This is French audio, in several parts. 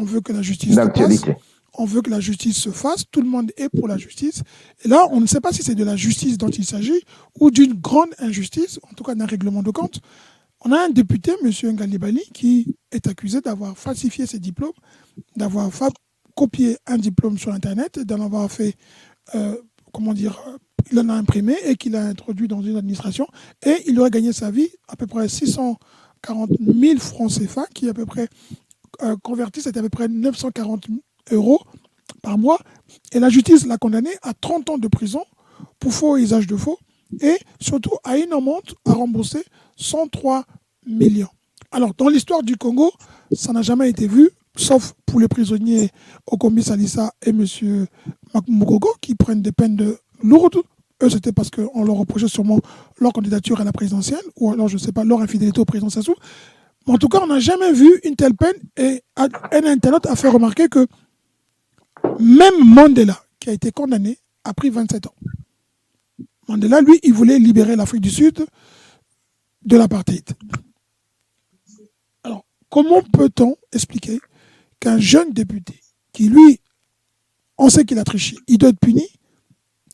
on veut que la justice se passe, on veut que la justice se fasse, tout le monde est pour la justice. Et là, on ne sait pas si c'est de la justice dont il s'agit ou d'une grande injustice, en tout cas d'un règlement de compte. On a un député, M. Ngalibali, qui est accusé d'avoir falsifié ses diplômes, d'avoir copié un diplôme sur Internet, d'en avoir fait, il en a imprimé et qu'il a introduit dans une administration. Et il aurait gagné sa vie à peu près 640 000 francs CFA, qui à peu près converti, c'était à peu près 940 € par mois. Et la justice l'a condamné à 30 ans de prison pour faux et usage de faux et surtout à une amende à rembourser 103 millions. Alors, dans l'histoire du Congo, ça n'a jamais été vu, sauf pour les prisonniers Okombi Salissa et M. Mugogo qui prennent des peines de lourdes. Eux, c'était parce qu'on leur reprochait sûrement leur candidature à la présidentielle ou alors, je ne sais pas, leur infidélité au président Sassou. Mais en tout cas, on n'a jamais vu une telle peine et un internaute a fait remarquer que même Mandela, qui a été condamné, a pris 27 ans. Mandela, lui, il voulait libérer l'Afrique du Sud de l'apartheid. Alors, comment peut-on expliquer qu'un jeune député, qui lui, on sait qu'il a triché, il doit être puni,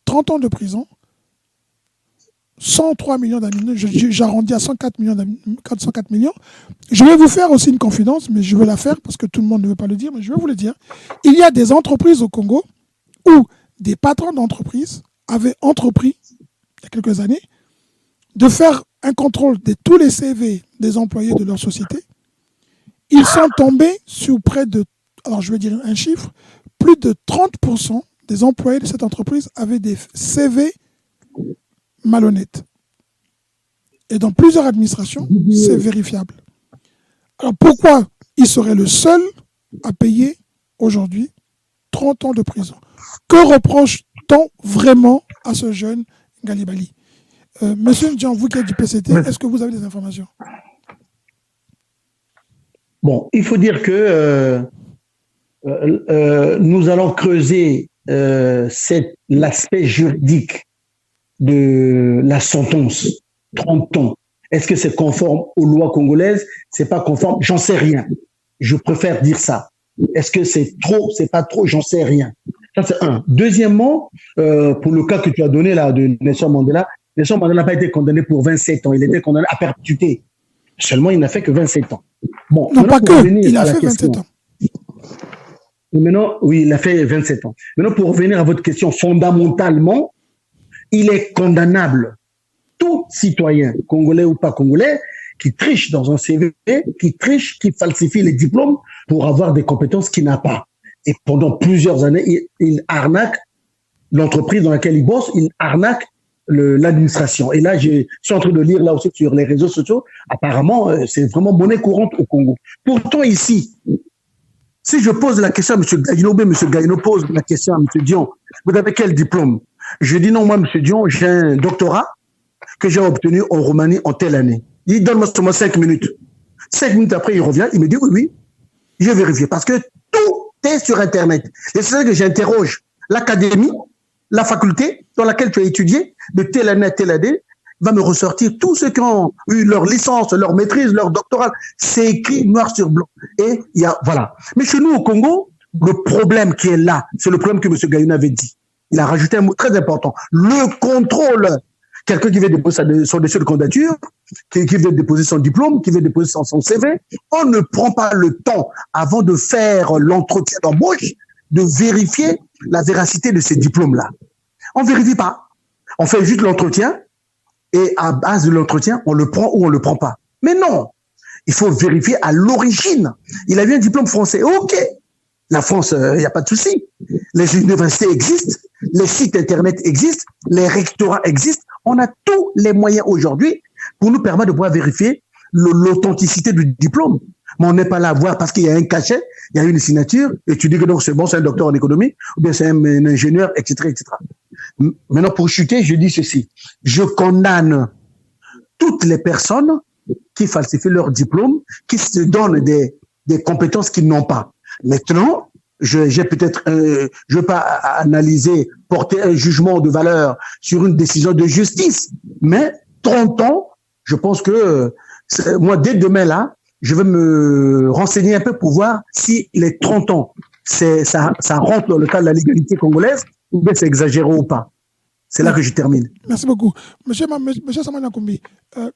30 ans de prison, 103 millions d'amende, j'arrondis à 104 millions. Je vais vous faire aussi une confidence, mais je vais la faire parce que tout le monde ne veut pas le dire, mais je vais vous le dire. Il y a des entreprises au Congo où des patrons d'entreprises avaient entrepris, il y a quelques années, de faire un contrôle de tous les CV des employés de leur société. Ils sont tombés sur près de, alors je vais dire un chiffre, plus de 30% des employés de cette entreprise avaient des CV malhonnêtes. Et dans plusieurs administrations, c'est vérifiable. Alors pourquoi il serait le seul à payer aujourd'hui 30 ans de prison? Que reproche-t-on vraiment à ce jeune Ngalibali? Monsieur Ndian, vous qui êtes du PCT, est-ce que vous avez des informations? Bon, il faut dire que nous allons creuser l'aspect juridique de la sentence, 30 ans. Est-ce que c'est conforme aux lois congolaises? C'est pas conforme? J'en sais rien. Je préfère dire ça. Est-ce que c'est trop? C'est pas trop? J'en sais rien. Ça, c'est un. Deuxièmement, pour le cas que tu as donné là de Nelson Mandela n'a pas été condamné pour 27 ans. Il était condamné à perpétuité. Seulement, il n'a fait que 27 ans. Bon, non, pas que. Il a fait 27 ans. Maintenant, oui, il a fait 27 ans. Maintenant, pour revenir à votre question, fondamentalement, il est condamnable, tout citoyen, congolais ou pas congolais, qui triche dans un CV, qui triche, qui falsifie les diplômes pour avoir des compétences qu'il n'a pas. Et pendant plusieurs années, il arnaque l'entreprise dans laquelle il bosse, il arnaque l'administration. Et là, je suis en train de lire là aussi sur les réseaux sociaux, apparemment, c'est vraiment monnaie courante au Congo. Pourtant, ici, si je pose la question à M. Gaïnobe, M. Gaïno pose la question à M. Dion, vous avez quel diplôme? Je dis non, moi, M. Dion, j'ai un doctorat que j'ai obtenu en Roumanie en telle année. Il donne-moi seulement 5 minutes. 5 minutes après, il revient, il me dit oui, j'ai vérifié. Parce que tout est sur Internet. Et c'est ça que j'interroge l'académie, la faculté dans laquelle tu as étudié, de telle année à telle année, va me ressortir tous ceux qui ont eu leur licence, leur maîtrise, leur doctorat. C'est écrit noir sur blanc. Et il y a, voilà. Mais chez nous, au Congo, le problème qui est là, c'est le problème que M. Gaïna avait dit. Il a rajouté un mot très important. Le contrôle. Quelqu'un qui veut déposer son dossier de candidature, qui veut déposer son diplôme, qui veut déposer son CV, on ne prend pas le temps, avant de faire l'entretien d'embauche, de vérifier la véracité de ces diplômes-là. On ne vérifie pas. On fait juste l'entretien, et à base de l'entretien, on le prend ou on ne le prend pas. Mais non, il faut vérifier à l'origine. Il a eu un diplôme français, ok. La France, il n'y a pas de souci. Les universités existent, les sites Internet existent, les rectorats existent. On a tous les moyens aujourd'hui pour nous permettre de pouvoir vérifier l'authenticité du diplôme. Mais on n'est pas là à voir parce qu'il y a un cachet, il y a une signature, et tu dis que donc c'est bon, c'est un docteur en économie, ou bien c'est un ingénieur, etc., etc. Maintenant, pour chuter, je dis ceci. Je condamne toutes les personnes qui falsifient leur diplôme, qui se donnent des compétences qu'ils n'ont pas. Maintenant, j'ai peut-être, je veux pas analyser, porter un jugement de valeur sur une décision de justice, mais 30 ans, je pense que moi, dès demain là, je vais me renseigner un peu pour voir si les 30 ans, ça rentre dans le cadre de la légalité congolaise ou bien c'est exagéré ou pas. C'est là que je termine. Merci beaucoup. Monsieur Samuel Nkombi,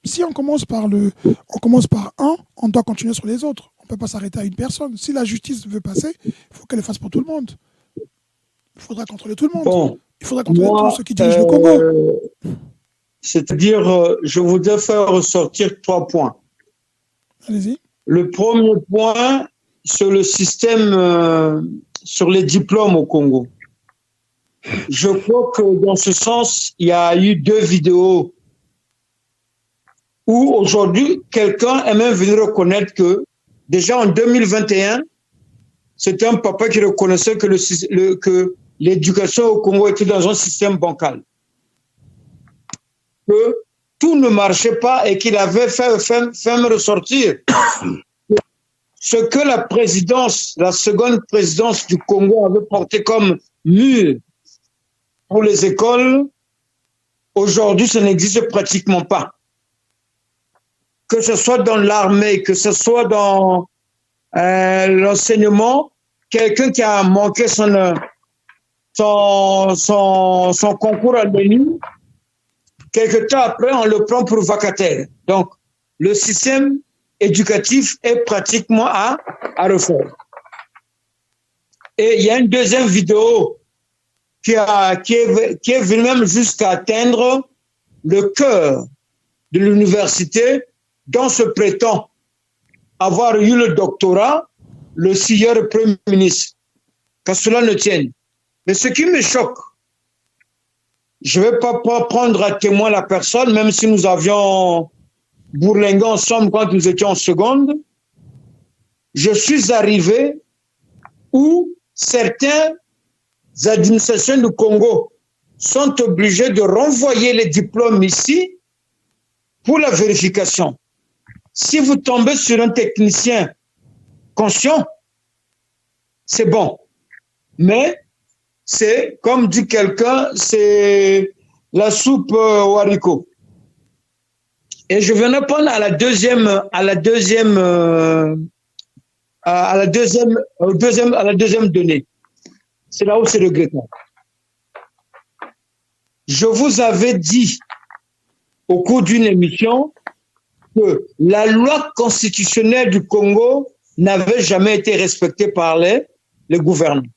si on commence par un, on doit continuer sur les autres. On ne peut pas s'arrêter à une personne. Si la justice veut passer, il faut qu'elle le fasse pour tout le monde. Il faudra contrôler tout le monde. Bon, Il faudra contrôler tous ceux qui dirigent le Congo. C'est-à-dire, je voudrais faire ressortir 3 points. Allez-y. Le premier point, sur le système, sur les diplômes au Congo. Je crois que dans ce sens, il y a eu 2 vidéos où aujourd'hui, quelqu'un est même venu reconnaître que déjà en 2021, c'était un papa qui reconnaissait que l'éducation au Congo était dans un système bancal. Que tout ne marchait pas et qu'il avait fait ressortir ce que la seconde présidence du Congo avait porté comme mur pour les écoles, aujourd'hui, ça n'existe pratiquement pas. Que ce soit dans l'armée, que ce soit dans l'enseignement, quelqu'un qui a manqué son concours à l'ONU, quelque temps après, on le prend pour vacataire. Donc, le système éducatif est pratiquement à refaire. Et il y a une deuxième vidéo qui est venue même jusqu'à atteindre le cœur de l'université dont se prétend avoir eu le doctorat le sieur Premier ministre. Qu'à cela ne tienne. Mais ce qui me choque, je ne vais pas prendre à témoin la personne, même si nous avions bourlingué ensemble quand nous étions en seconde. Je suis arrivé où certaines administrations du Congo sont obligées de renvoyer les diplômes ici pour la vérification. Si vous tombez sur un technicien conscient, c'est bon. Mais c'est, comme dit quelqu'un, c'est la soupe au haricot. Et je viens de prendre à la deuxième donnée. C'est là où c'est regrettable. Je vous avais dit au cours d'une émission que la loi constitutionnelle du Congo n'avait jamais été respectée par les gouvernements.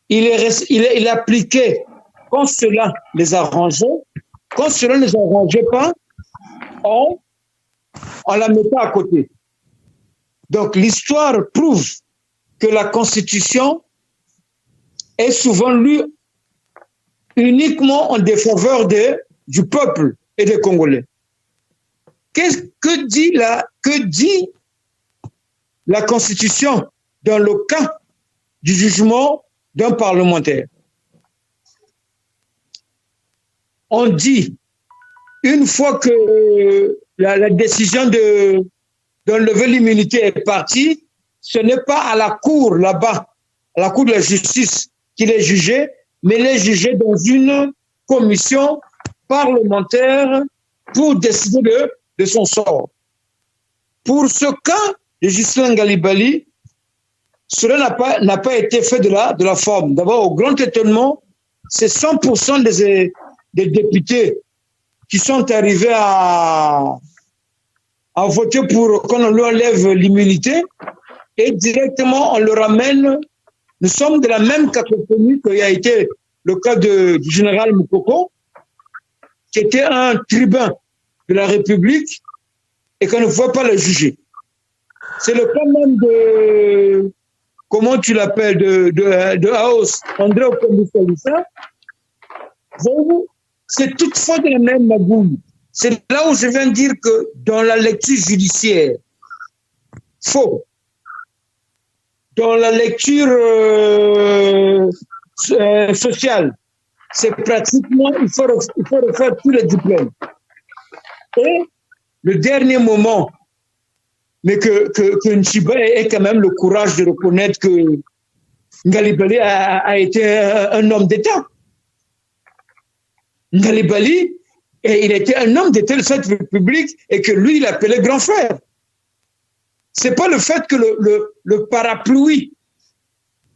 Il appliquait quand cela les arrangeait, quand cela ne les arrangeait pas, on la mettait à côté. Donc l'histoire prouve que la Constitution est souvent lue uniquement en défaveur du peuple et des Congolais. Que dit la Constitution dans le cas du jugement d'un parlementaire? On dit, une fois que la décision d'enlever l'immunité est partie, ce n'est pas à la cour là-bas, à la cour de la justice qu'il est jugé, mais il est jugé dans une commission parlementaire pour décider de son sort. Pour ce cas de Ghislain Coulibaly, cela n'a pas été fait de la forme. D'abord, au grand étonnement, c'est 100% des députés qui sont arrivés à voter pour qu'on leur enlève l'immunité et directement on le ramène. Nous sommes de la même cacophonie qu'il y a été le cas du général Moukoko, qui était un tribun de la République et qu'on ne pouvait pas le juger. C'est le cas même de, comment tu l'appelles, de Haos, André Okombi-Salissa. C'est toutefois de la même magouille. C'est là où je viens de dire que dans la lecture judiciaire, faux. Dans la lecture sociale, c'est pratiquement, il faut refaire tous les diplômes. Et le dernier moment, mais que Nchiba ait quand même le courage de reconnaître que Coulibaly a été un homme d'État. Coulibaly, il était un homme d'État de cette République et que lui, il appelait grand frère. c'est pas le fait que le parapluie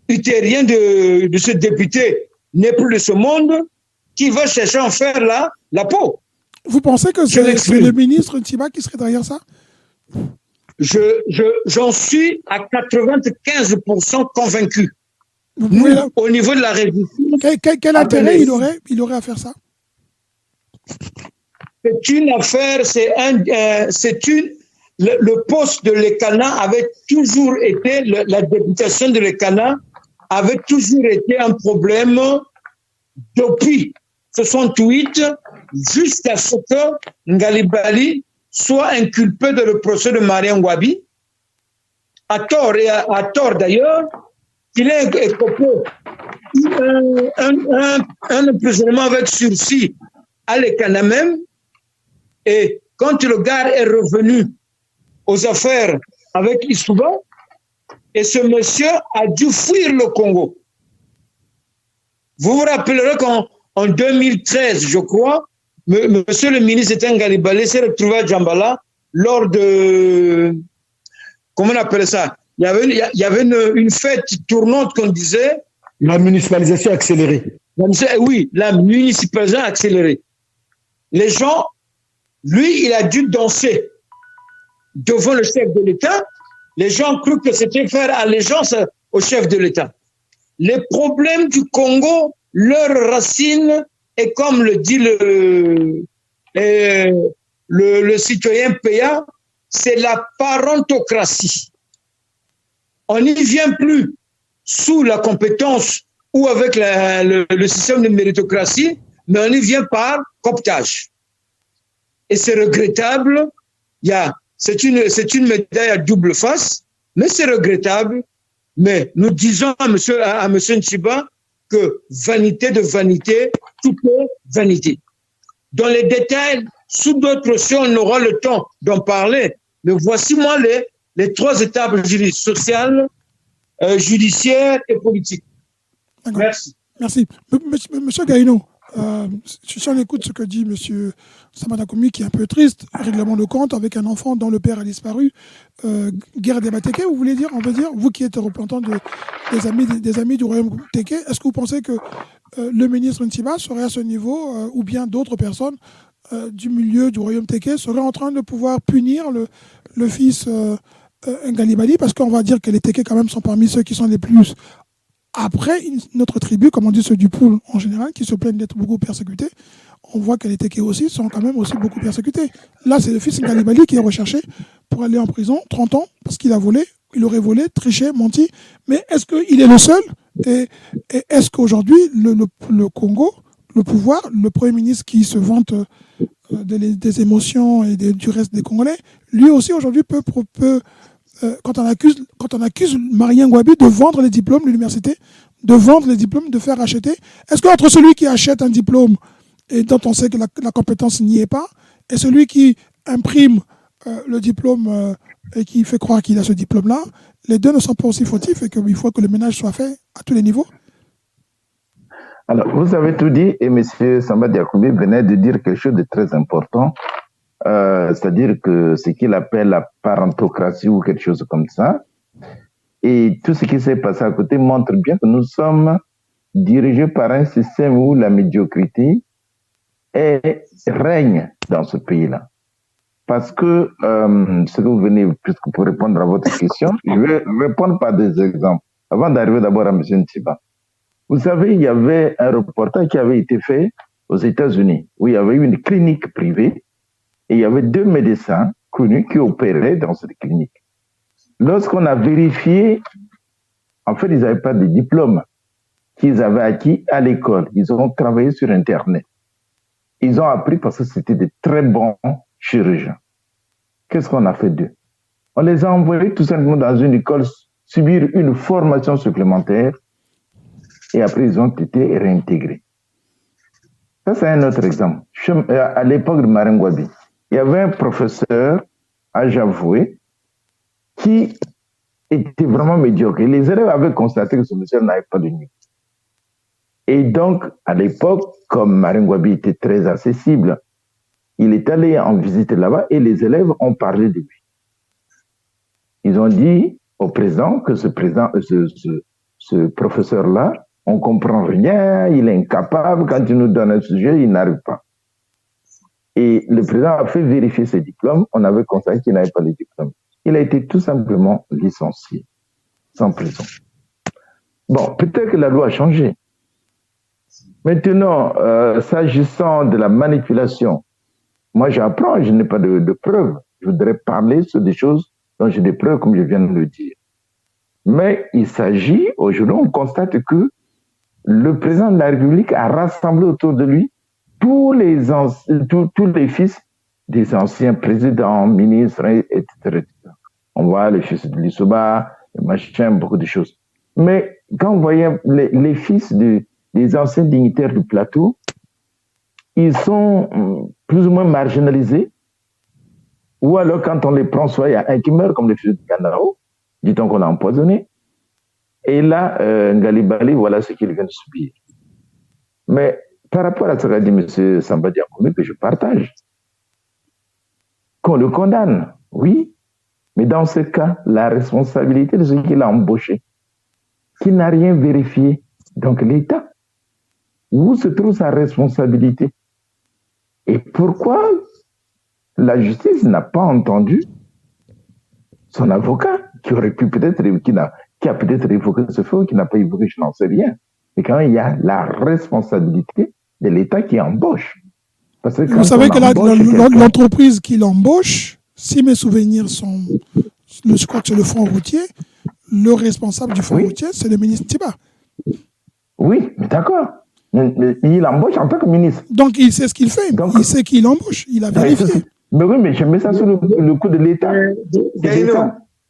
utérien de ce député n'est plus de ce monde qui va chercher à en faire la peau. Vous pensez que c'est le ministre Ntiba qui serait derrière ça? J'en suis à 95% convaincu. Au niveau de la révision. Quel intérêt il aurait à faire ça? C'est une affaire, le poste de l'ECANA avait toujours été, la députation de l'ECANA avait toujours été un problème depuis 68 jusqu'à ce que Ngalibali soit inculpé dans le procès de Mariam Wabi, à tort et à tort d'ailleurs, qu'il ait écopé un emprisonnement avec sursis à l'ECANA même, et quand le gars est revenu aux affaires avec Issouba, et ce monsieur a dû fuir le Congo. Vous vous rappellerez qu'en 2013, je crois, monsieur le ministre Étienne Ngalibali s'est retrouvé à Djambala lors de... Comment on appelle ça? Il y avait une fête tournante qu'on disait... La municipalisation accélérée. Oui, la municipalisation accélérée. Les gens, lui, il a dû danser devant le chef de l'État. Les gens crurent que c'était faire allégeance au chef de l'État. Les problèmes du Congo, leur racine est comme le dit le citoyen PA, c'est la parentocratie. On n'y vient plus sous la compétence ou avec le système de méritocratie, mais on y vient par cooptage. Et c'est regrettable. C'est une médaille à double face, mais c'est regrettable. Mais nous disons à monsieur Ntiba que vanité de vanité, tout est vanité. Dans les détails, sous d'autres choses, on aura le temps d'en parler. Mais voici moi les trois étapes sociales, judiciaires et politiques. Merci. Merci. Monsieur Gaïno, si on écoute ce que dit monsieur Samana Koumi, qui est un peu triste, règlement de compte avec un enfant dont le père a disparu, guerre des Mateke, vous voulez dire, on veut dire, vous qui êtes représentant des amis du royaume Teke, est-ce que vous pensez que le ministre Ntiba serait à ce niveau, ou bien d'autres personnes du milieu du royaume Teke seraient en train de pouvoir punir le fils Ngalibali, parce qu'on va dire que les Teke quand même sont parmi ceux qui sont les plus... Après, notre tribu, comme on dit ceux du Poul en général, qui se plaignent d'être beaucoup persécutés, on voit que les Teke aussi sont quand même aussi beaucoup persécutés. Là, c'est le fils Ngalibali qui est recherché pour aller en prison 30 ans parce qu'il a volé, il aurait volé, triché, menti. Mais est-ce qu'il est le seul? Et est-ce qu'aujourd'hui, le Congo, le pouvoir, le Premier ministre qui se vante des émotions et du reste des Congolais, lui aussi aujourd'hui peut quand on accuse Mariam Wabi de vendre les diplômes de l'université, de vendre les diplômes, de faire acheter, est-ce qu'entre celui qui achète un diplôme et dont on sait que la compétence n'y est pas, et celui qui imprime le diplôme et qui fait croire qu'il a ce diplôme-là, les deux ne sont pas aussi fautifs et qu'il faut que le ménage soit fait à tous les niveaux? Alors, vous avez tout dit et M. Samba Diakoumé venait de dire quelque chose de très important. C'est-à-dire que ce qu'il appelle la parentocratie ou quelque chose comme ça. Et tout ce qui s'est passé à côté montre bien que nous sommes dirigés par un système où la médiocrité règne dans ce pays-là. Parce que ce que vous venez, puisque pour répondre à votre question, je vais répondre par des exemples. Avant d'arriver d'abord à M. Ntiba. Vous savez, il y avait un reportage qui avait été fait aux États-Unis, où il y avait eu une clinique privée. Et il y avait 2 médecins connus qui opéraient dans cette clinique. Lorsqu'on a vérifié, en fait, ils n'avaient pas de diplôme qu'ils avaient acquis à l'école. Ils ont travaillé sur Internet. Ils ont appris parce que c'était de très bons chirurgiens. Qu'est-ce qu'on a fait d'eux? On les a envoyés tout simplement dans une école subir une formation supplémentaire et après ils ont été réintégrés. Ça, c'est un autre exemple. À l'époque de Mariam Wabi, il y avait un professeur à Javoué qui était vraiment médiocre. Et les élèves avaient constaté que ce monsieur n'avait pas de niveau. Et donc, à l'époque, comme Mariam Wabi était très accessible, il est allé en visite là-bas et les élèves ont parlé de lui. Ils ont dit au président que ce professeur-là, on ne comprend rien, il est incapable, quand il nous donne un sujet, il n'arrive pas. Et le président a fait vérifier ses diplômes, on avait constaté qu'il n'avait pas les diplômes. Il a été tout simplement licencié, sans prison. Bon, peut-être que la loi a changé. Maintenant, s'agissant de la manipulation, moi j'apprends, je n'ai pas de preuves. Je voudrais parler sur des choses dont j'ai des preuves, comme je viens de le dire. Mais il s'agit, aujourd'hui, on constate que le président de la République a rassemblé autour de lui tous les fils des anciens présidents, ministres, etc. On voit les fils de Lissouba, machin, beaucoup de choses. Mais quand vous voyez les fils des anciens dignitaires du plateau, ils sont plus ou moins marginalisés. Ou alors, quand on les prend, soit il y a un qui meurt, comme le fils de Kanao, dit-on qu'on a empoisonné. Et là, Ngalibali, voilà ce qu'il vient de subir. Mais par rapport à ce qu'a dit M. Samba Diakhoumé, que je partage, qu'on le condamne, oui, mais dans ce cas, la responsabilité de ceux qu'il a embauché, qui n'a rien vérifié, donc l'État, où se trouve sa responsabilité? Et pourquoi la justice n'a pas entendu son avocat, qui aurait pu peut-être, qui a peut-être évoqué ce fait ou qui n'a pas évoqué, je n'en sais rien. Mais quand même, il y a la responsabilité de l'État qui embauche. Parce que vous savez que l'entreprise qui l'embauche, si mes souvenirs sont, je crois que c'est le fonds routier, le responsable du fonds routier, c'est le ministre Tiba. Oui, d'accord. Il embauche en tant que ministre. Donc il sait ce qu'il fait, donc, il sait qu'il embauche, il a vérifié. Mais oui, mais je mets ça sur le coup de l'État.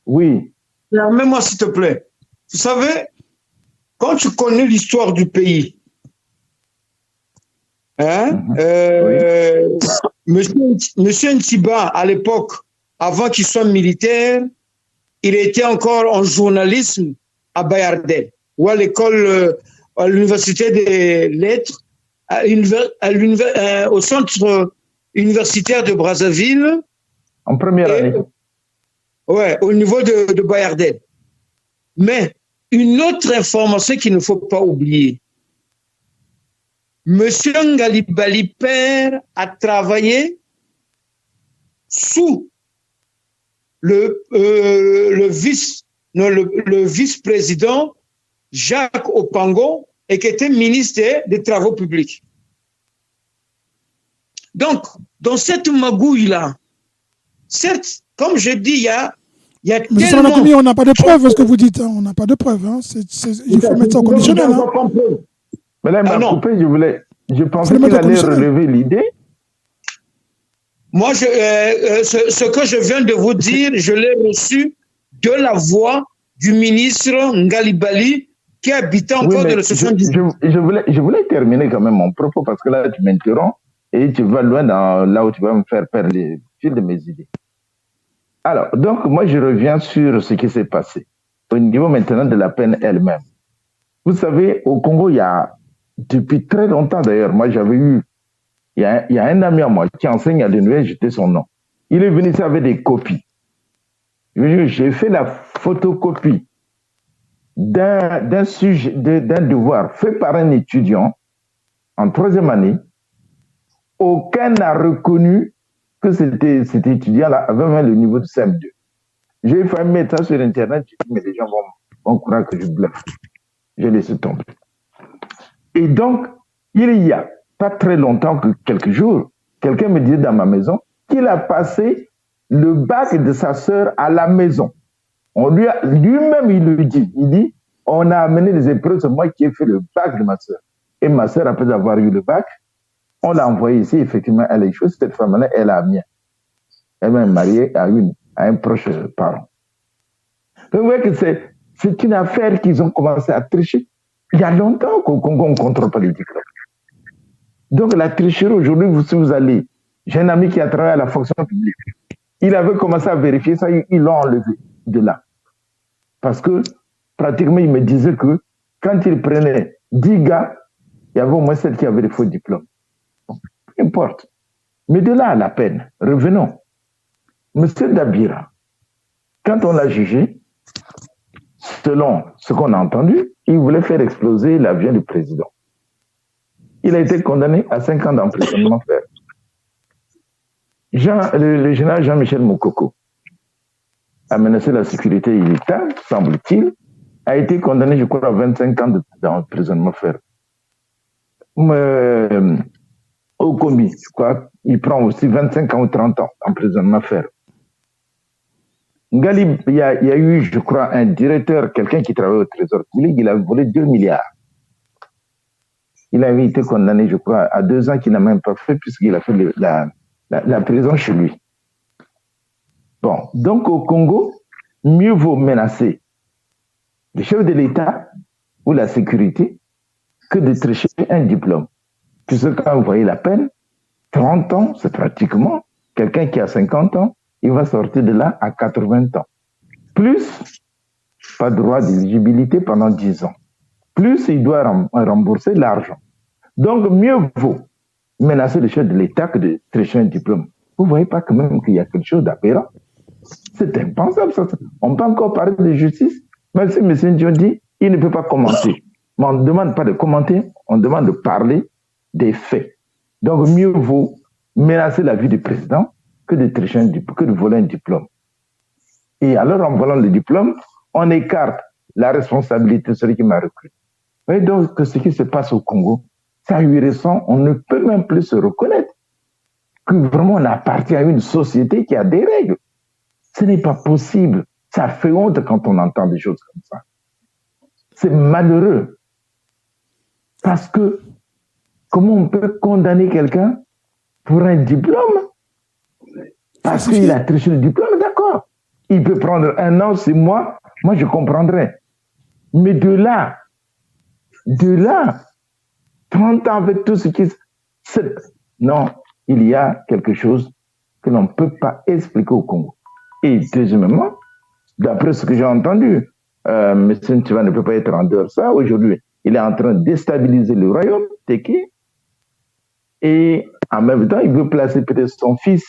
Oui. Permets-moi, s'il te plaît. Vous savez, quand tu connais l'histoire du pays, Monsieur Ntiba, à l'époque, avant qu'il soit militaire, il était encore en journalisme à Bayardel, ou à l'école, à l'université des lettres, au centre universitaire de Brazzaville. En première année. Ouais, au niveau de Bayardel. Mais une autre information qu'il ne faut pas oublier. Monsieur Ngalibali père a travaillé sous le vice-président Jacques Opango et qui était ministre des Travaux publics. Donc, dans cette magouille-là, certes, comme je dis, il y a tellement... on n'a pas de preuves, ce que vous dites. Hein, on n'a pas de preuves. Hein. Il faut mettre ça au conditionnel. Hein. Mais là, il m'a coupé, je pensais qu'il allait relever l'idée. Moi, ce que je viens de vous dire, je l'ai reçu de la voix du ministre Ngalibali qui habitait encore dans le 70. Je voulais terminer quand même mon propos parce que là, tu m'interromps et tu vas loin là où tu vas me faire perdre le fil de mes idées. Alors, donc, moi, je reviens sur ce qui s'est passé au niveau maintenant de la peine elle-même. Vous savez, au Congo, il y a, depuis très longtemps d'ailleurs, moi, j'avais eu, il y a un ami à moi qui enseigne à l'université, son nom. Il est venu ici avec des copies. J'ai fait la photocopie d'un devoir fait par un étudiant en 3e année. Aucun n'a reconnu que cet étudiant-là avait même le niveau de CM2. J'ai failli mettre ça sur Internet, mais les gens vont croire que je bluffe. J'ai laissé tomber. Et donc, il y a pas très longtemps, que quelques jours, quelqu'un me disait dans ma maison qu'il a passé le bac de sa sœur à la maison. Lui-même, il le dit. Il dit, on a amené les épreuves, c'est moi qui ai fait le bac de ma sœur. Et ma sœur, après avoir eu le bac, on l'a envoyée ici, effectivement, elle a échoué. Cette femme-là, elle a bien. Elle est mariée à un proche parent. Vous voyez que c'est une affaire qu'ils ont commencé à tricher. Il y a longtemps qu'au Congo, on ne contrôle pas les diplômes. Donc, la tricherie, aujourd'hui, si vous allez, j'ai un ami qui a travaillé à la fonction publique. Il avait commencé à vérifier ça, ils l'ont enlevé de là. Parce que, pratiquement, il me disait que quand il prenait 10 gars, il y avait au moins 7 qui avaient des faux diplômes. Bon, peu importe. Mais de là à la peine, revenons. Monsieur Dabira, quand on l'a jugé, selon ce qu'on a entendu, il voulait faire exploser l'avion du président. Il a été condamné à 5 ans d'emprisonnement ferme. Le général Jean-Michel Moukoko a menacé la sécurité et l'État, semble-t-il, a été condamné, je crois, à 25 ans d'emprisonnement ferme. Au commis, je crois, il prend aussi 25 ans ou 30 ans d'emprisonnement ferme. Ngali, il y a eu, je crois, un directeur, quelqu'un qui travaille au Trésor public, il a volé 2 milliards. Il avait été condamné, je crois, à 2 ans qu'il n'a même pas fait, puisqu'il a fait la prison chez lui. Bon, donc au Congo, mieux vaut menacer le chef de l'État ou la sécurité que de tricher un diplôme. Puisque quand vous voyez la peine, 30 ans, c'est pratiquement quelqu'un qui a 50 ans, il va sortir de là à 80 ans. Plus, pas de droit d'éligibilité pendant 10 ans. Plus, il doit rembourser l'argent. Donc, mieux vaut menacer le chef de l'État que de tricher un diplôme. Vous ne voyez pas quand même qu'il y a quelque chose d'aberrant? C'est impensable, ça. On peut encore parler de justice, même si M. Ndion dit il ne peut pas commenter. Mais on ne demande pas de commenter, on demande de parler des faits. Donc, mieux vaut menacer la vie du président que de tricher que de voler un diplôme. Et alors, en volant le diplôme, on écarte la responsabilité de celui qui m'a recruté. Vous voyez donc que ce qui se passe au Congo, c'est ahurissant, on ne peut même plus se reconnaître que vraiment on appartient à une société qui a des règles. Ce n'est pas possible. Ça fait honte quand on entend des choses comme ça. C'est malheureux. Parce que comment on peut condamner quelqu'un pour un diplôme? Parce qu'il a triché le diplôme, d'accord. Il peut prendre 1 an, 6 mois, moi je comprendrais. Mais de là, 30 ans avec tout ce qui... Non, il y a quelque chose que l'on ne peut pas expliquer au Congo. Et deuxièmement, d'après ce que j'ai entendu, M. Ntiba ne peut pas être en dehors de ça. Aujourd'hui, il est en train de déstabiliser le royaume, Teke, et en même temps, il veut placer peut-être son fils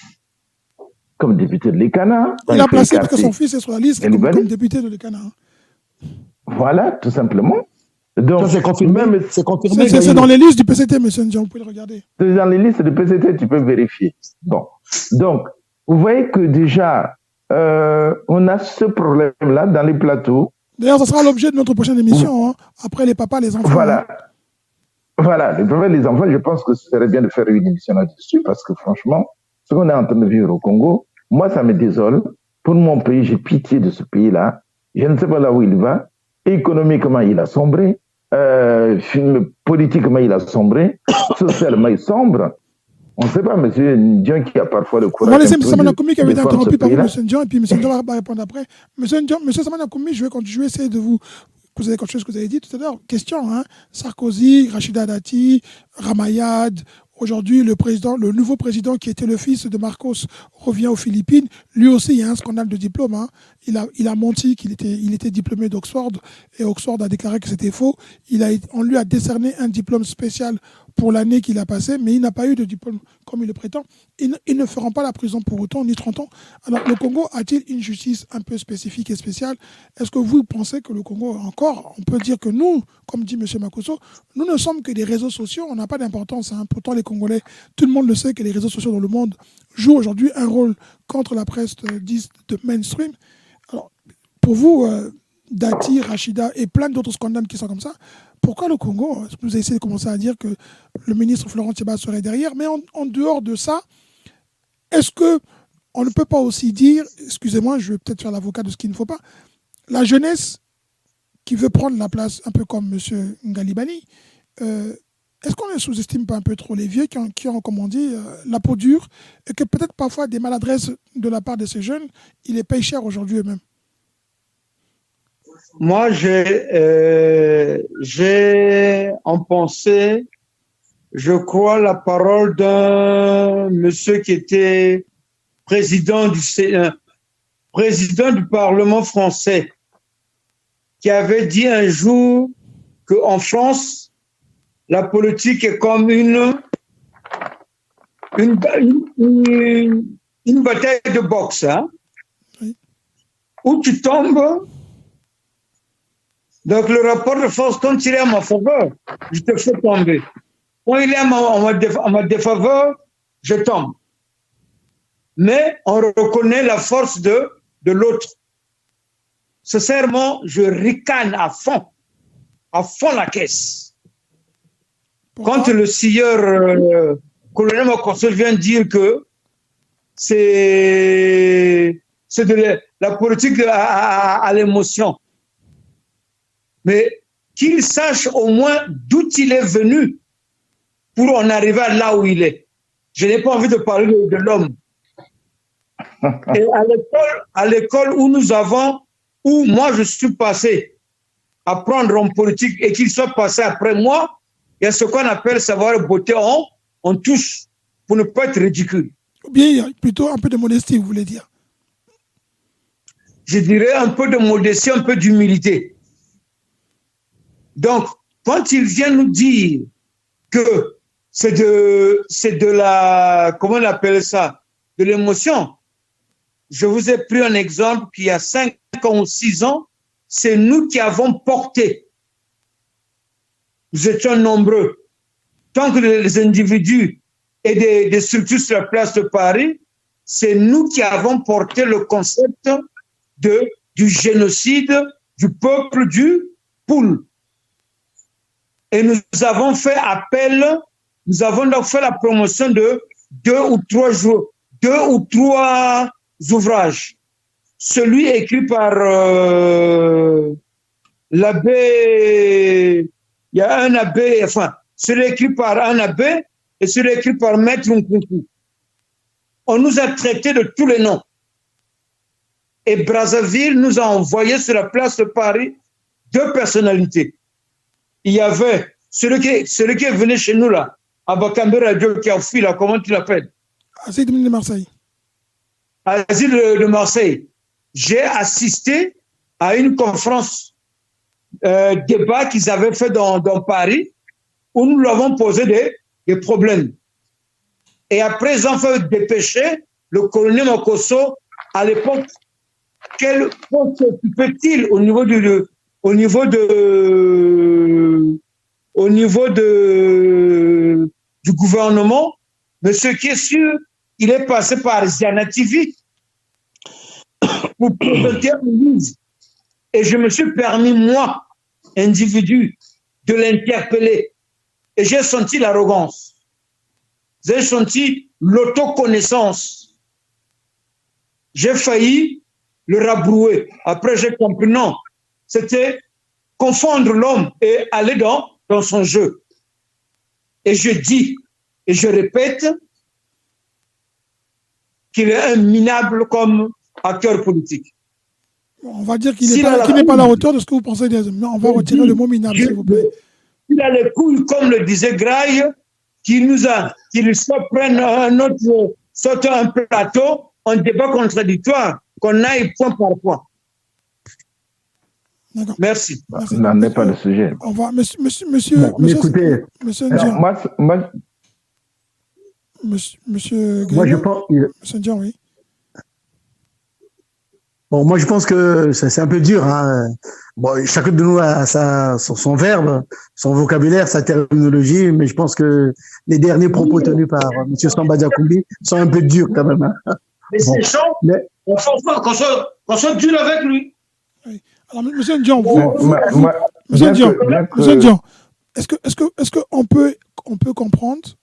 comme député de l'Ekana. Il a placé parce que son fils est sur la liste comme député de l'Ekana. Voilà, tout simplement. Donc, c'est confirmé. C'est dans les listes du PCT, M. Ndion, vous pouvez le regarder. C'est dans les listes du PCT, tu peux vérifier. Bon, donc, vous voyez que déjà, on a ce problème-là dans les plateaux. D'ailleurs, ça sera l'objet de notre prochaine émission, hein, après les papas, les enfants. Voilà. Voilà, les papas, les enfants, je pense que ce serait bien de faire une émission là-dessus, parce que franchement, ce qu'on est en train de vivre au Congo, moi, ça me désole. Pour mon pays, j'ai pitié de ce pays-là. Je ne sais pas là où il va. Économiquement, il a sombré. Politiquement, il a sombré. Socialement, il sombre. On ne sait pas, M. Ndion qui a parfois le courage. On va laisser M. Samana Koumi qui avait été interrompu par M. Ndion, et puis M. Ndion va répondre après. M. Samana Koumi, je vais essayer de vous poser quelque chose que vous avez dit tout à l'heure. Question, hein. Sarkozy, Rachida Dati, Ramayad. Aujourd'hui, le nouveau président qui était le fils de Marcos revient aux Philippines. Lui aussi, il y a un scandale de diplôme. Hein. Il a menti qu'il était diplômé d'Oxford et Oxford a déclaré que c'était faux. On lui a décerné un diplôme spécial pour l'année qu'il a passée, mais il n'a pas eu de diplôme comme il le prétend. Ils ne feront pas la prison pour autant, ni 30 ans. Alors, le Congo a-t-il une justice un peu spécifique et spéciale? Est-ce que vous pensez que le Congo, encore, on peut dire que nous, comme dit M. Makosso, nous ne sommes que des réseaux sociaux, on n'a pas d'importance. Hein. Pourtant, les Congolais, tout le monde le sait que les réseaux sociaux dans le monde jouent aujourd'hui un rôle contre la presse de mainstream. Alors, pour vous, Dati, Rachida et plein d'autres scandales qui sont comme ça, pourquoi le Congo? Vous avez essayé de commencer à dire que le ministre Florent Tcheba serait derrière, mais en dehors de ça, est-ce qu'on ne peut pas aussi dire, excusez-moi, je vais peut-être faire l'avocat de ce qu'il ne faut pas, la jeunesse qui veut prendre la place, un peu comme M. Ngalibani, est-ce qu'on ne sous-estime pas un peu trop les vieux qui ont, comme on dit, la peau dure, et que peut-être parfois des maladresses de la part de ces jeunes, ils les payent cher aujourd'hui eux-mêmes? Moi, j'ai en pensée, je crois, la parole d'un monsieur qui était président du Parlement français, qui avait dit un jour qu'en France, la politique est comme une bataille de boxe. Hein? Oui. où tu tombes. Donc, le rapport de force, quand il est à ma faveur, je te fais tomber. Quand il est en ma défaveur, je tombe. Mais on reconnaît la force de l'autre. Sincèrement, je ricane à fond la caisse. Pourquoi? Quand le sieur colonel Makosso vient dire que c'est de la politique à l'émotion. Mais qu'il sache au moins d'où il est venu pour en arriver à là où il est. Je n'ai pas envie de parler de l'homme. Et à l'école où moi je suis passé à prendre en politique et qu'il soit passé après moi, il y a ce qu'on appelle savoir botter en touche pour ne pas être ridicule. Ou bien il y a plutôt un peu de modestie, vous voulez dire? Je dirais un peu de modestie, un peu d'humilité. Donc, quand il vient nous dire que c'est de la, comment on appelle ça, de l'émotion, je vous ai pris un exemple qu'il y a 5 ans ou 6 ans, c'est nous qui avons porté. Nous étions nombreux. Tant que les individus et des structures sur la place de Paris, c'est nous qui avons porté le concept du génocide du peuple du Poul. Et nous avons fait appel, nous avons donc fait la promotion de 2 ou 3 ouvrages. Celui écrit par l'abbé, il y a un abbé, enfin, celui écrit par un abbé et celui écrit par Maître Nkunku. On nous a traités de tous les noms. Et Brazzaville nous a envoyé sur la place de Paris 2 personnalités. Il y avait celui qui est venu chez nous là, à Bakambe Radio, qui a fui là, comment tu l'appelles? Azid de Marseille. Azid de Marseille. J'ai assisté à une conférence débat qu'ils avaient fait dans Paris, où nous leur avons posé des problèmes. Et après, ils ont fait dépêcher le colonel Makosso à l'époque. Quel poste s'occupait-il au niveau du gouvernement? Mais ce qui est sûr, il est passé par Ziana TV pour présenter un livre. Et je me suis permis, moi, individu, de l'interpeller. Et j'ai senti l'arrogance. J'ai senti l'autoconnaissance. J'ai failli le rabrouer. Après, j'ai compris, non. C'était confondre l'homme et aller dans son jeu. Et je dis, et je répète, qu'il est un minable comme acteur politique. On va dire qu'il n'est pas à la hauteur de ce que vous pensez des hommes. Non, on va retirer le mot minable, s'il vous plaît. Il a les couilles, comme le disait Graille, qu'il soit prenne saute un plateau, un débat contradictoire, qu'on aille point par point. Merci. Ce n'en est pas le sujet. On va, monsieur écoutez, Ndian. Monsieur moi, je pense. Monsieur Ndian, oui. Bon, moi, je pense que c'est un peu dur. Hein. Bon, chacun de nous a son verbe, son vocabulaire, sa terminologie, mais je pense que les derniers propos tenus par M. Samba Diakoumbi sont un peu durs quand même. Hein. Mais bon. C'est chaud. Mais on soit dur avec lui. Oui. Alors, M. Ndian, M. Ndian, est-ce qu'on peut comprendre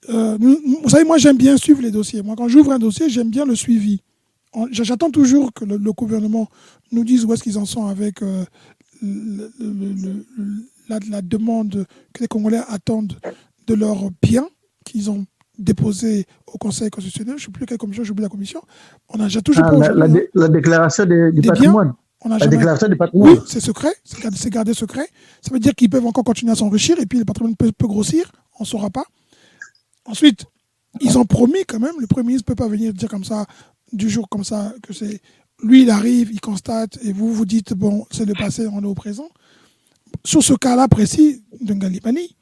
vous savez, moi, j'aime bien suivre les dossiers. Moi, quand j'ouvre un dossier, j'aime bien le suivi. J'attends toujours que le gouvernement nous dise où est-ce qu'ils en sont avec la demande que les Congolais attendent de leurs biens qu'ils ont déposés au Conseil constitutionnel. Je ne sais plus quelle commission, j'oublie la commission. On a déjà toujours la déclaration du patrimoine. Déclaration du patrimoine. Oui, c'est secret, c'est gardé secret. Ça veut dire qu'ils peuvent encore continuer à s'enrichir et puis le patrimoine peut grossir, on ne saura pas. Ensuite, ils ont promis quand même, le Premier ministre ne peut pas venir dire comme ça, du jour comme ça, que c'est lui, il arrive, il constate, et vous dites, bon, c'est le passé, on est au présent. Sur ce cas-là précis de Ngalipani,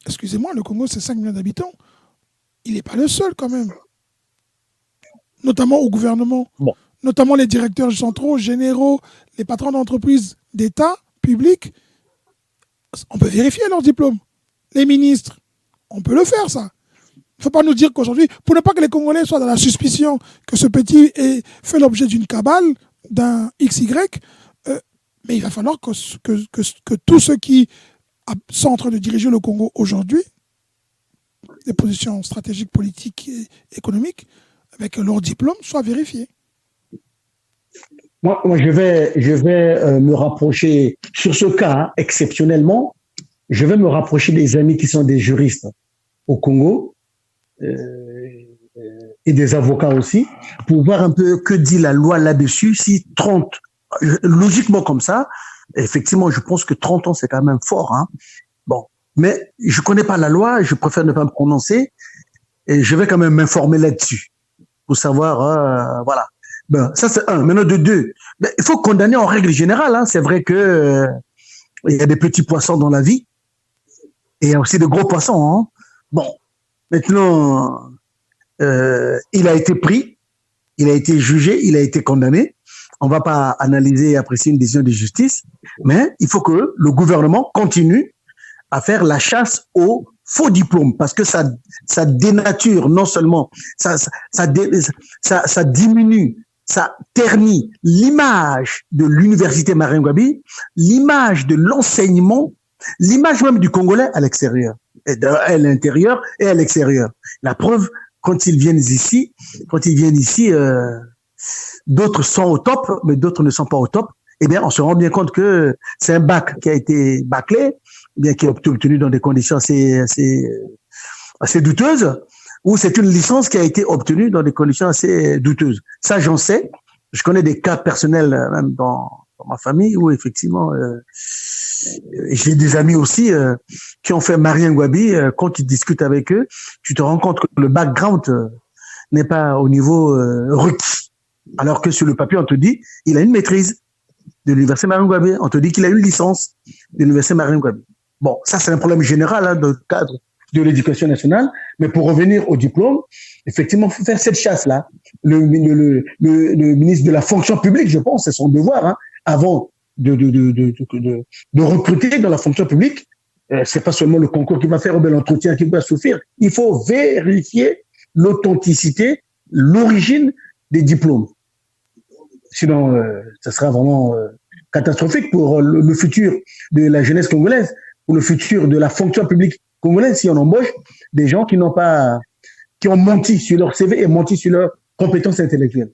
excusez-moi, le Congo, c'est 5 millions d'habitants. Il n'est pas le seul quand même. Notamment au gouvernement. Bon. notamment les directeurs centraux, généraux, les patrons d'entreprises d'État, publics, on peut vérifier leurs diplômes. Les ministres, on peut le faire, ça. Il ne faut pas nous dire qu'aujourd'hui, pour ne pas que les Congolais soient dans la suspicion que ce petit ait fait l'objet d'une cabale, d'un XY, mais il va falloir que tous ceux qui sont en train de diriger le Congo aujourd'hui, des positions stratégiques, politiques et économiques, avec leur diplôme, soient vérifiés. Moi, je vais me rapprocher, sur ce cas, hein, exceptionnellement, je vais me rapprocher des amis qui sont des juristes au Congo et des avocats aussi, pour voir un peu que dit la loi là-dessus. Si 30, logiquement comme ça, effectivement, je pense que 30 ans, c'est quand même fort. Hein. Bon, mais je connais pas la loi, je préfère ne pas me prononcer, et je vais quand même m'informer là-dessus, pour savoir, voilà. Ben, ça, c'est un. Maintenant, de deux, ben, il faut condamner en règle générale. Hein. C'est vrai que il y a des petits poissons dans la vie et il y a aussi de gros poissons. Hein. Bon, maintenant, il a été pris, il a été jugé, il a été condamné. On va pas analyser et apprécier une décision de justice, mais il faut que le gouvernement continue à faire la chasse aux faux diplômes, parce que ça dénature non seulement, ça diminue, ça ternit l'image de l'université Marien Ngouabi, l'image de l'enseignement, l'image même du Congolais à l'extérieur, à l'intérieur et à l'extérieur. La preuve, quand ils viennent ici, d'autres sont au top, mais d'autres ne sont pas au top. Eh bien, on se rend bien compte que c'est un bac qui a été bâclé, bien qui est obtenu dans des conditions assez douteuses, ou c'est une licence qui a été obtenue dans des conditions assez douteuses. Ça, j'en sais. Je connais des cas personnels même dans ma famille où effectivement, j'ai des amis aussi qui ont fait Marien Ngouabi. Quand tu discutes avec eux, tu te rends compte que le background n'est pas au niveau requis. Alors que sur le papier, on te dit il a une maîtrise de l'université Marien Ngouabi. On te dit qu'il a une licence de l'université Marien Ngouabi. Bon, ça c'est un problème général hein, dans le cadre de l'éducation nationale. Mais pour revenir au diplôme, effectivement, il faut faire cette chasse-là. Le ministre de la fonction publique, je pense, c'est son devoir, hein, avant de recruter dans la fonction publique. C'est pas seulement le concours qui va faire ou l'entretien qui va souffrir. Il faut vérifier l'authenticité, l'origine des diplômes. Sinon, ça sera vraiment catastrophique pour le futur de la jeunesse congolaise, pour le futur de la fonction publique congolaise, si on embauche des gens qui ont menti sur leur CV et menti sur leurs compétences intellectuelles.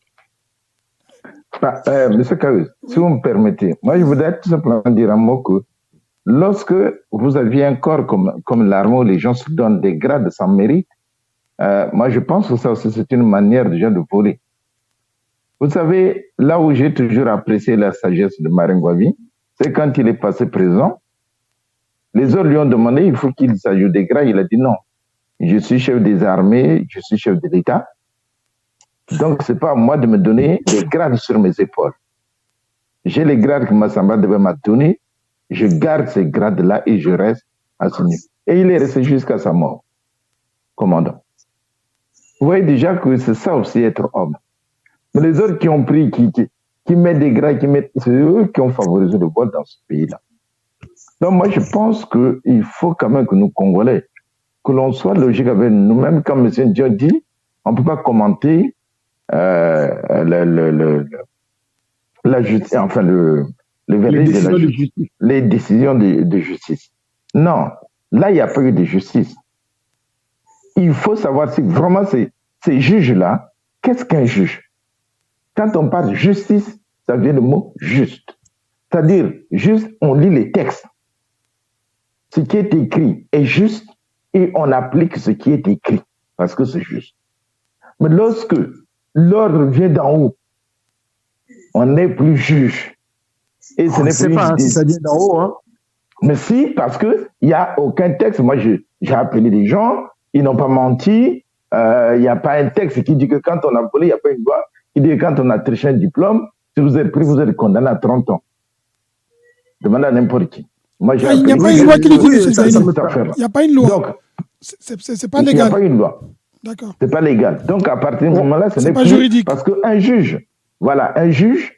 Monsieur Kaus, si vous me permettez, moi je voudrais tout simplement dire un mot que lorsque vous aviez un corps comme l'armée où les gens se donnent des grades sans mérite, moi je pense que ça aussi c'est une manière déjà de voler. Vous savez, là où j'ai toujours apprécié la sagesse de Marien Ngouabi, c'est quand il est passé présent, les autres lui ont demandé, il faut qu'il s'ajoute des grades, il a dit non. Je suis chef des armées, je suis chef de l'État. Donc, c'est pas à moi de me donner des grades sur mes épaules. J'ai les grades que Massamba devait m'a donner, je garde ces grades-là et je reste à ce niveau. Et il est resté jusqu'à sa mort, commandant. Vous voyez déjà que c'est ça aussi être homme. Mais les autres qui ont pris, qui mettent des grades, c'est eux qui ont favorisé le vol dans ce pays-là. Donc moi, je pense qu'il faut quand même que nous, Congolais, que l'on soit logique avec nous-mêmes. Comme M. Dion dit, on ne peut pas commenter la justice, enfin le verdict de la justice, les décisions de justice. Non, là, il n'y a pas eu de justice. Il faut savoir si vraiment ces juges-là, qu'est-ce qu'un juge? Quand on parle de justice, ça vient le mot juste. C'est-à-dire, juste, on lit les textes. Ce qui est écrit est juste et on applique ce qui est écrit parce que c'est juste. Mais lorsque l'ordre vient d'en haut, on n'est plus juge. Et ce n'est plus pas si ça vient d'en haut. Hein. Mais si, parce qu'il n'y a aucun texte. Moi, j'ai appelé des gens, ils n'ont pas menti. Il n'y a pas un texte qui dit que quand on a volé, il n'y a pas une loi qui dit que quand on a triché un diplôme, si vous êtes pris, vous êtes condamné à 30 ans. Demandez à n'importe qui. Moi, il n'y a pas une loi qui le dit, il n'y a pas une loi. Donc, c'est pas légal. Il n'y a pas une loi. D'accord. C'est pas légal. Donc, à partir de ce moment-là, ce n'est pas plus juridique. Parce qu'un juge, Voilà, un juge,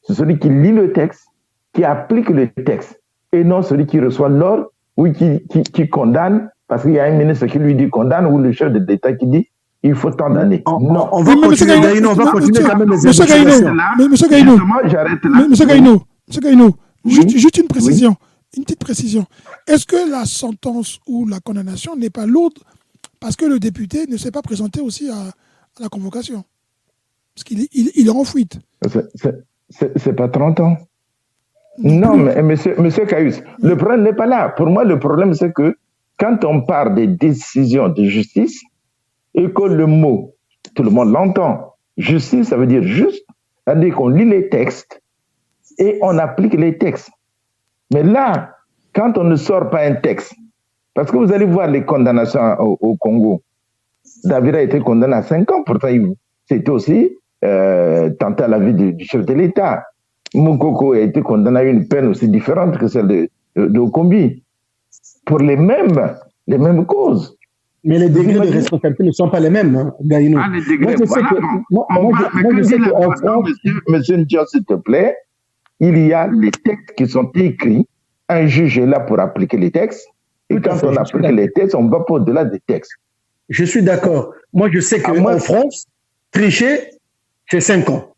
c'est celui qui lit le texte, qui applique le texte, et non celui qui reçoit l'ordre ou qui condamne, parce qu'il y a un ministre qui lui dit condamne, ou le chef de l'État qui dit il faut tant d'années. Non. On va continuer, Gaïno, on va continuer quand même les investigations. Monsieur Gaïno, Justement, j'arrête là. Monsieur Gaïno, Oui. juste une précision, une petite précision. Est-ce que la sentence ou la condamnation n'est pas lourde parce que le député ne s'est pas présenté aussi à la convocation? Parce qu'il est en fuite. C'est pas 30 ans. Non, mais monsieur Caius, le problème n'est pas là. Pour moi, le problème, c'est que quand on parle des décisions de justice et que le mot, tout le monde l'entend, justice, ça veut dire juste, c'est-à-dire qu'on lit les textes et on applique les textes. Mais là, quand on ne sort pas un texte, parce que vous allez voir les condamnations au Congo, David a été condamné à 5 ans, pourtant c'était aussi tenté à la vie du chef de l'État. Moukoko a été condamné à une peine aussi différente que celle de Okombi, pour les mêmes causes. Mais les degrés de responsabilité ne sont pas les mêmes, hein, Gaïno. Ah, les degrés, monsieur Ndiaye, s'il te plaît, il y a les textes qui sont écrits, un juge est là pour appliquer les textes, et quand on applique les textes, on ne va pas au-delà des textes. Je suis d'accord. Moi, je sais qu'en France, tricher, c'est 5 ans.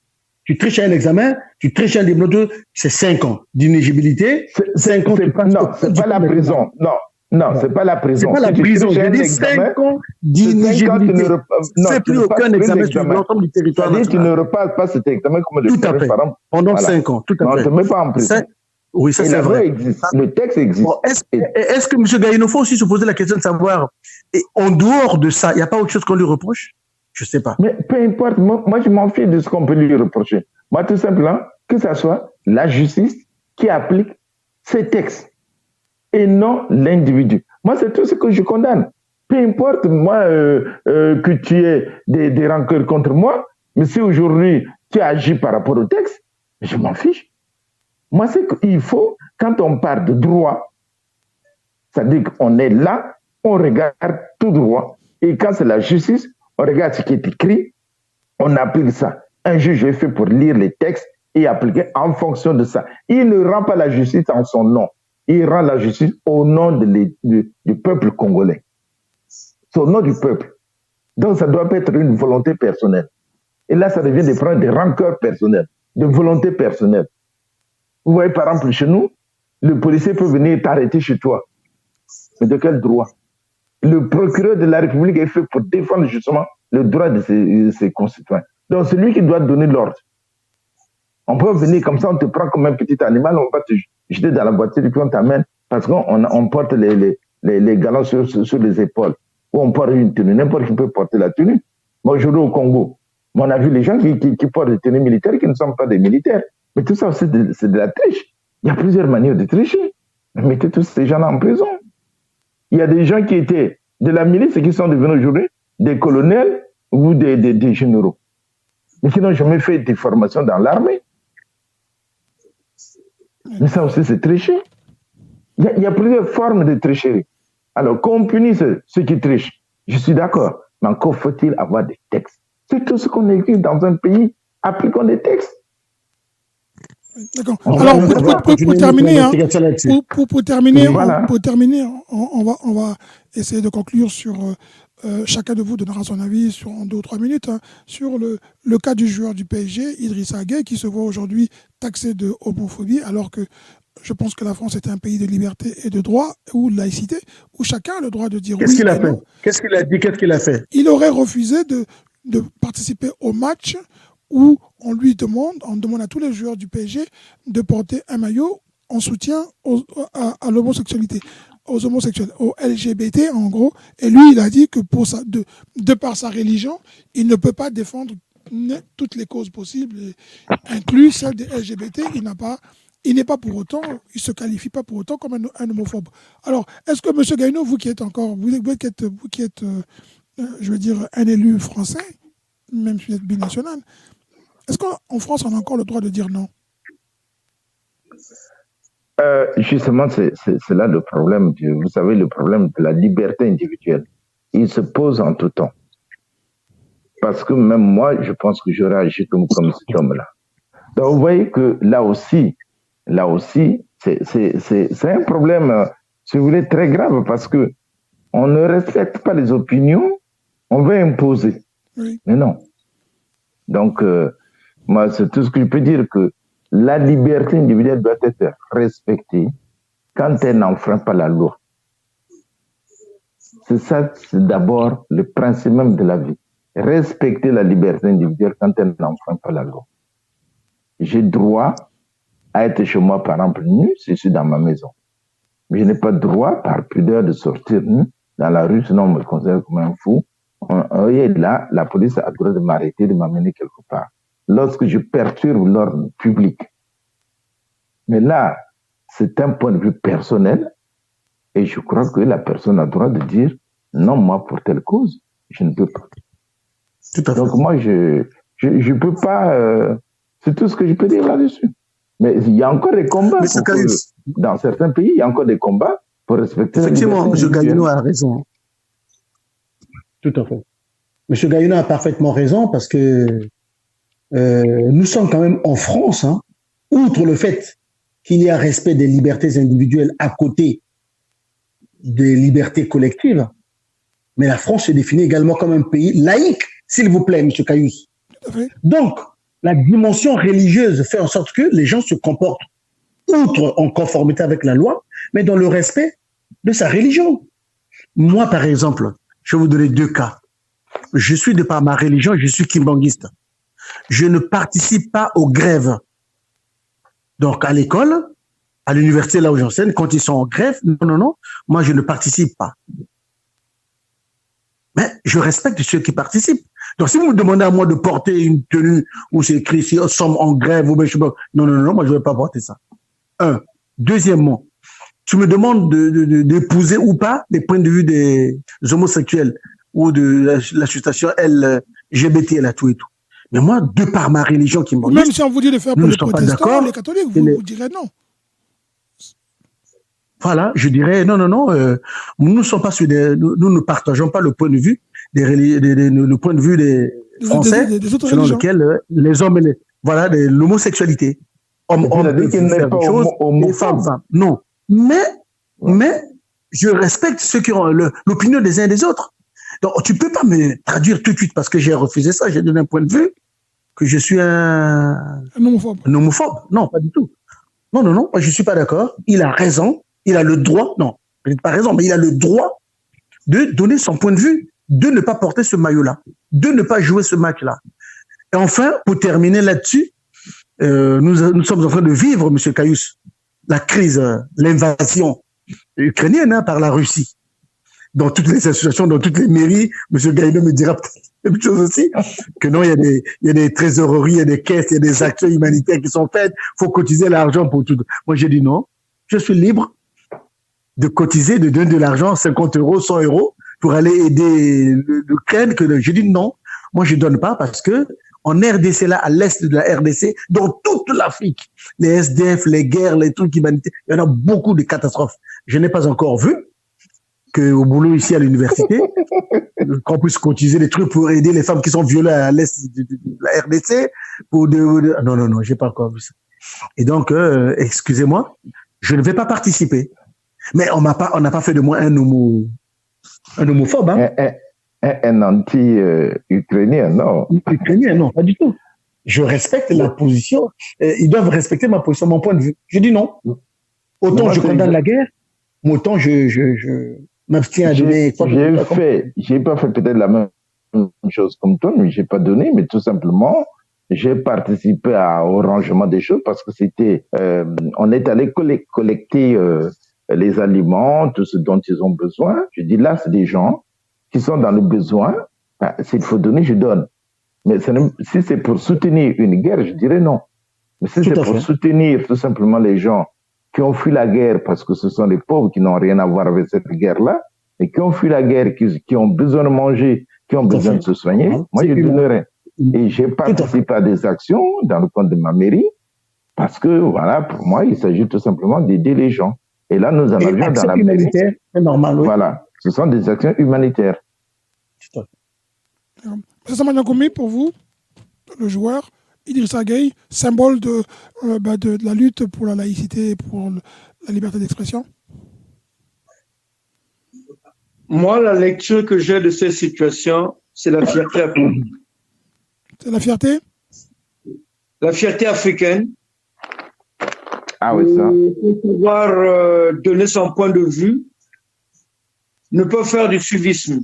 Tu triches à un examen, tu triches à un diplôme 2, c'est 5 ans d'inéligibilité. 5 ans. Non, c'est pas la prison. Non, c'est pas la prison. C'est pas la prison. Je dis 5 ans d'inéligibilité. C'est plus aucun examen sur l'ensemble du territoire. C'est-à-dire tu ne repasses pas cet examen comme le fait. Par exemple. Pendant 5 ans, tout à fait. On ne te met pas en prison. Oui, ça c'est vrai. Le texte existe. Bon, est-ce que M. Gaïno, faut aussi se poser la question de savoir, et en dehors de ça, il n'y a pas autre chose qu'on lui reproche? Je ne sais pas. Mais peu importe, moi je m'en fiche de ce qu'on peut lui reprocher. Moi tout simplement, que ce soit la justice qui applique ces textes et non l'individu. Moi c'est tout ce que je condamne. Peu importe, moi, que tu aies des rancœurs contre moi, mais si aujourd'hui tu agis par rapport au texte, je m'en fiche. Moi, c'est qu'il faut, quand on parle de droit, c'est-à-dire qu'on est là, on regarde tout droit. Et quand c'est la justice, on regarde ce qui est écrit, on applique ça. Un juge est fait pour lire les textes et appliquer en fonction de ça. Il ne rend pas la justice en son nom. Il rend la justice au nom du peuple congolais. C'est au nom du peuple. Donc, ça doit pas être une volonté personnelle. Et là, ça devient des problèmes de rancœur personnelle, de volonté personnelle. Vous voyez, par exemple, chez nous, le policier peut venir t'arrêter chez toi. Mais de quel droit? Le procureur de la République est fait pour défendre justement le droit de ses concitoyens. Donc, c'est lui qui doit donner l'ordre. On peut venir comme ça, on te prend comme un petit animal, on va te jeter dans la voiture et puis on t'amène parce qu'on porte les galons sur les épaules. Ou on porte une tenue. N'importe qui peut porter la tenue. Moi, aujourd'hui au Congo, on a vu les gens qui portent des tenues militaires qui ne sont pas des militaires. Mais tout ça, c'est de la triche. Il y a plusieurs manières de tricher. Mettez tous ces gens-là en prison. Il y a des gens qui étaient de la milice et qui sont devenus aujourd'hui des colonels ou des généraux. Mais qui n'ont jamais fait des formations dans l'armée. Mais ça aussi, c'est tricher. Il y a plusieurs formes de tricherie. Alors, qu'on punisse ceux qui trichent, je suis d'accord. Mais encore faut-il avoir des textes. C'est tout ce qu'on écrit dans un pays. Appliquons des textes. D'accord. Alors, pour terminer, on va essayer de conclure sur... chacun de vous donnera son avis en 2 ou 3 minutes sur le cas du joueur du PSG, Idrissa Gueye, qui se voit aujourd'hui taxé de homophobie, alors que je pense que la France est un pays de liberté et de droit, ou de laïcité, où chacun a le droit de dire oui. Qu'est-ce qu'il a fait? Qu'est-ce qu'il a dit? Qu'est-ce qu'il a fait? Il aurait refusé de participer au match où on demande à tous les joueurs du PSG de porter un maillot en soutien à l'homosexualité, aux homosexuels, aux LGBT en gros. Et lui, il a dit que de par sa religion, il ne peut pas défendre toutes les causes possibles, inclus celle des LGBT. Il n'est pas pour autant, il se qualifie pas pour autant comme un homophobe. Alors, est-ce que M. Gaïno, vous qui êtes je veux dire, un élu français, même si vous êtes binational, est-ce qu'en France, on a encore le droit de dire non? Justement, c'est là le problème, vous savez, le problème de la liberté individuelle. Il se pose en tout temps. parce que même moi, je pense que j'aurais agi comme cet homme-là. Donc, vous voyez que là aussi, c'est un problème, si vous voulez, très grave, parce que on ne respecte pas les opinions, on veut imposer. Oui. Mais non. Donc, moi, c'est tout ce que je peux dire, que la liberté individuelle doit être respectée quand elle n'enfreint pas la loi. C'est ça, c'est d'abord le principe même de la vie. Respecter la liberté individuelle quand elle n'enfreint pas la loi. J'ai droit à être chez moi, par exemple, nu, si je suis dans ma maison. Mais je n'ai pas droit, par pudeur, de sortir nu dans la rue, sinon on me considère comme un fou. Et là, la police a le droit de m'arrêter, de m'amener quelque part. Lorsque je perturbe l'ordre public. Mais là, c'est un point de vue personnel, et je crois que la personne a le droit de dire non, moi, pour telle cause, je ne peux pas. Tout à fait. Donc, moi, je peux pas. C'est tout ce que je peux dire là-dessus. Mais il y a encore des combats. Dans certains pays, il y a encore des combats pour respecter. Effectivement, M. Gayuno a raison. Tout à fait. M. Gayuno a parfaitement raison parce que nous sommes quand même en France, hein, outre le fait qu'il y a respect des libertés individuelles à côté des libertés collectives, mais la France se définit également comme un pays laïque, s'il vous plaît, M. Cayus. Donc, la dimension religieuse fait en sorte que les gens se comportent outre en conformité avec la loi, mais dans le respect de sa religion. Moi, par exemple, je vais vous donner 2 cas. Je suis, de par ma religion, je suis kimbanguiste. Je ne participe pas aux grèves. Donc, à l'école, à l'université, là où j'enseigne, quand ils sont en grève, non, moi, je ne participe pas. Mais je respecte ceux qui participent. Donc, si vous me demandez à moi de porter une tenue où c'est écrit si nous sommes en grève, ou bien je sais pas, non, moi, je ne vais pas porter ça. 1. Deuxièmement, tu me demandes d'épouser ou pas des points de vue des homosexuels ou de l'association LGBT, là, tout et tout. Mais moi, de par ma religion qui m'en même si on vous dit de faire pour les protestants, les catholiques, vous direz non. Voilà, je dirais non. Nous ne sommes pas nous ne partageons pas le point de vue le point de vue des Français selon lequel les hommes et l'homosexualité. Hommes peuvent faire des choses, les femmes. Non, mais je respecte ceux qui ont l'opinion des uns et des autres. Donc tu peux pas me traduire tout de suite parce que j'ai refusé ça. J'ai donné un point de vue que je suis un homophobe. Non, pas du tout. Non, moi je suis pas d'accord. Il a raison. Il a le droit, non, peut-être pas raison, mais il a le droit de donner son point de vue, de ne pas porter ce maillot-là, de ne pas jouer ce match-là. Et enfin, pour terminer là-dessus, nous sommes en train de vivre, M. Cayus, la crise, l'invasion ukrainienne par la Russie. Dans toutes les associations, dans toutes les mairies, M. Gayuno me dira peut-être la même chose aussi, que non, il y a des trésoreries, il y a des caisses, il y a des actions humanitaires qui sont faites, il faut cotiser l'argent pour tout. Moi, j'ai dit non, je suis libre de cotiser, de donner de l'argent, 50 €, 100 € pour aller aider l'Ukraine. Je dis non, moi je donne pas parce que en RDC, là, à l'est de la RDC, dans toute l'Afrique, les SDF, les guerres, les trucs humanitaires, il y en a beaucoup de catastrophes. Je n'ai pas encore vu qu'au boulot ici à l'université, qu'on puisse cotiser des trucs pour aider les femmes qui sont violées à l'est de la RDC. Non, j'ai pas encore vu ça. Et donc, excusez-moi, je ne vais pas participer. Mais on n'a pas fait de moi un homophobe. Hein? Un anti-ukrainien, non. Ukrainien, non, pas du tout. Je respecte la position. Ils doivent respecter ma position, mon point de vue. Je dis non. Autant je condamne la guerre, mais autant je m'abstiens à donner. J'ai pas fait peut-être la même chose comme toi, mais j'ai pas donné, mais tout simplement, j'ai participé au rangement des choses parce que c'était, on est allé collecter les aliments, tout ce dont ils ont besoin. Je dis là, c'est des gens qui sont dans le besoin. Ben, s'il faut donner, je donne. Mais si c'est pour soutenir une guerre, je dirais non. Mais si c'est pour soutenir tout simplement les gens qui ont fui la guerre parce que ce sont les pauvres qui n'ont rien à voir avec cette guerre-là, et qui ont fui la guerre, qui ont besoin de manger, qui ont besoin de se soigner, moi je donnerais. Et j'ai participé à des actions dans le compte de ma mairie parce que, voilà, pour moi, il s'agit tout simplement d'aider les gens. Et là, nous en avions dans la humanitaire, c'est normal, oui. Voilà, ce sont des actions humanitaires. Sama Nyakoumi, pour vous, le joueur, Idrissa Gueye, symbole de la lutte pour la laïcité et pour la liberté d'expression? Moi, la lecture que j'ai de cette situation, c'est la fierté africaine. C'est la fierté? La fierté africaine. Ah oui, ça. Pour pouvoir donner son point de vue, ne pas faire du suivisme.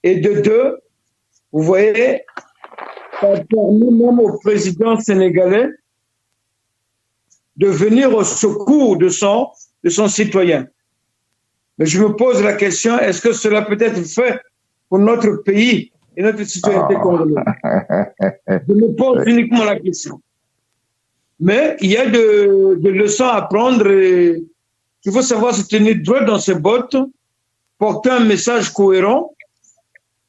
Et de deux, vous voyez, ça a permis même au président sénégalais de venir au secours de son citoyen. Mais je me pose la question, est-ce que cela peut être fait pour notre pays et notre citoyenneté congolaise? Je me pose uniquement la question. Mais il y a des leçons à prendre et il faut savoir se tenir droit dans ses bottes, porter un message cohérent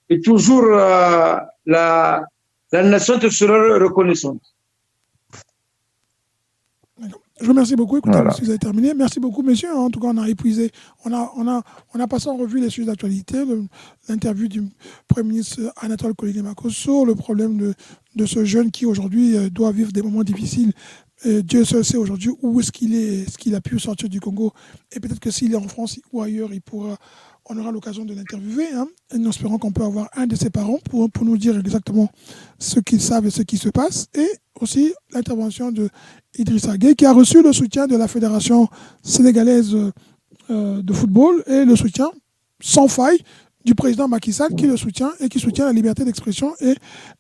et toujours la nation te sera reconnaissante. Je vous remercie beaucoup. Écoutez, Voilà. vous avez terminé. Merci beaucoup, messieurs. En tout cas, on a épuisé, on a passé en revue les sujets d'actualité, l'interview du Premier ministre Anatole Kolinemako sur le problème de ce jeune qui aujourd'hui doit vivre des moments difficiles. Dieu seul sait aujourd'hui où est-ce qu'il a pu sortir du Congo. Et peut-être que s'il est en France ou ailleurs, on aura l'occasion de l'interviewer. Et nous espérons qu'on peut avoir un de ses parents pour nous dire exactement ce qu'ils savent et ce qui se passe. Et aussi l'intervention de Idrissa Gueye, qui a reçu le soutien de la Fédération sénégalaise de football et le soutien sans faille du président Macky Sall, qui le soutient et qui soutient la liberté d'expression et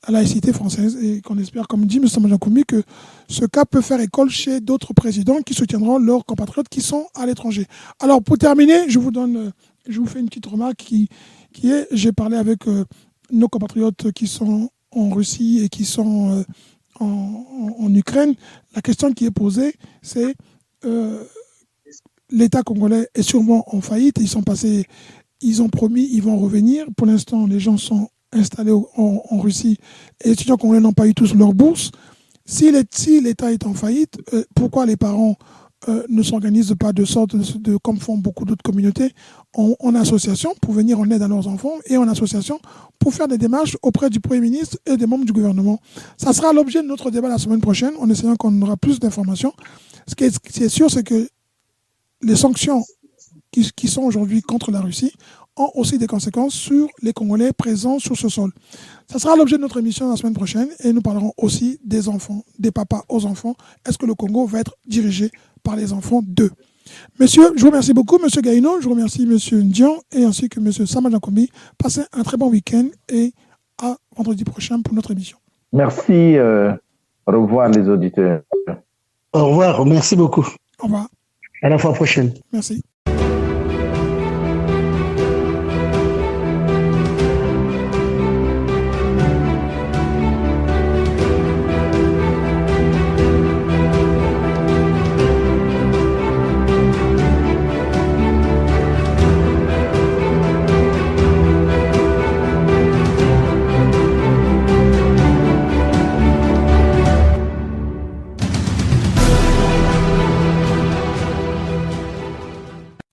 la laïcité française. Et qu'on espère, comme dit M. Samadjakoumi, que ce cas peut faire école chez d'autres présidents qui soutiendront leurs compatriotes qui sont à l'étranger. Alors, pour terminer, je vous fais une petite remarque qui est, j'ai parlé avec nos compatriotes qui sont en Russie et qui sont en Ukraine. La question qui est posée, c'est l'État congolais est sûrement en faillite. Ils ont promis, ils vont revenir. Pour l'instant, les gens sont installés en Russie et les étudiants congolais n'ont pas eu tous leur bourse. Si l'État est en faillite, pourquoi les parents ne s'organisent pas de sorte comme font beaucoup d'autres communautés, en association pour venir en aide à leurs enfants et en association pour faire des démarches auprès du Premier ministre et des membres du gouvernement. Ça sera l'objet de notre débat la semaine prochaine, en essayant qu'on aura plus d'informations. Ce qui est sûr, c'est que les sanctions qui sont aujourd'hui contre la Russie ont aussi des conséquences sur les Congolais présents sur ce sol. Ça sera l'objet de notre émission la semaine prochaine et nous parlerons aussi des enfants, des papas aux enfants. Est-ce que le Congo va être dirigé par les enfants d'eux? Messieurs, je vous remercie beaucoup, Monsieur Gaïno, je vous remercie Monsieur Ndian et ainsi que Monsieur Samadjakoumi. Passez un très bon week-end et à vendredi prochain pour notre émission. Merci. Au revoir les auditeurs. Au revoir, merci beaucoup. Au revoir. À la fois prochaine. Merci.